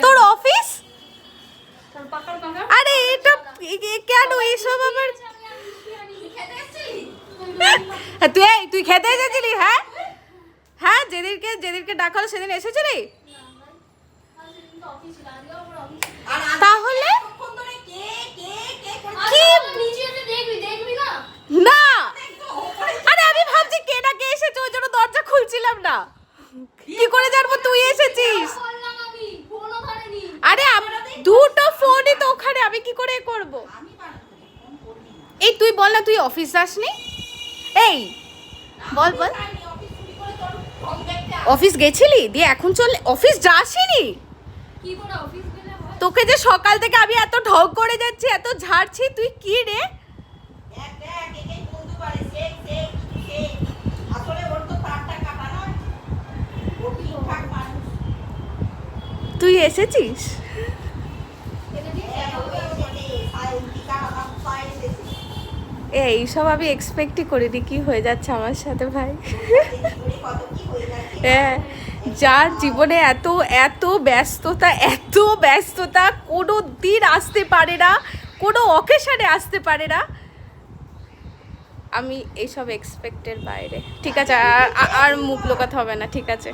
তোর অফিস? আরে এটা কেন এইসব আবার? তুই খেতে এসেছিলি? হ্যাঁ হ্যাঁ, যেদিনকে ডাকা হলো সেদিন এসেছিলি? তাহলে না, আরে আমি ভাবছি কে ডাকে এসেছে, ওই জন্য দরজা খুলছিলাম না। কি করে জানবো তুই এসেছিস? আরে দুটো ফোনই তো ওখানে, আমি কি করে করব? এই তুই বল না, তুই অফিস যাসনি? এই বল বল, অফিস গেছিলি দিয়ে এখন চলে অফিস যাসনি? তোকে যে সকাল থেকে আমি এত ঢং করে যাচ্ছি, এত ঝাড়ছি, তুই কি রে? তুই এসেছিস? এইসব আমি এক্সপেক্টই করিনি, কি হয়ে যাচ্ছে আমার সাথে ভাই। হ্যাঁ, যার জীবনে এত এত ব্যস্ততা, কোনো দিন আসতে পারে না, কোনো অকেশনে আসতে পারে না, আমি এইসব এক্সপেক্টের বাইরে। ঠিক আছে, আর মুখ লোকাতে হবে না, ঠিক আছে।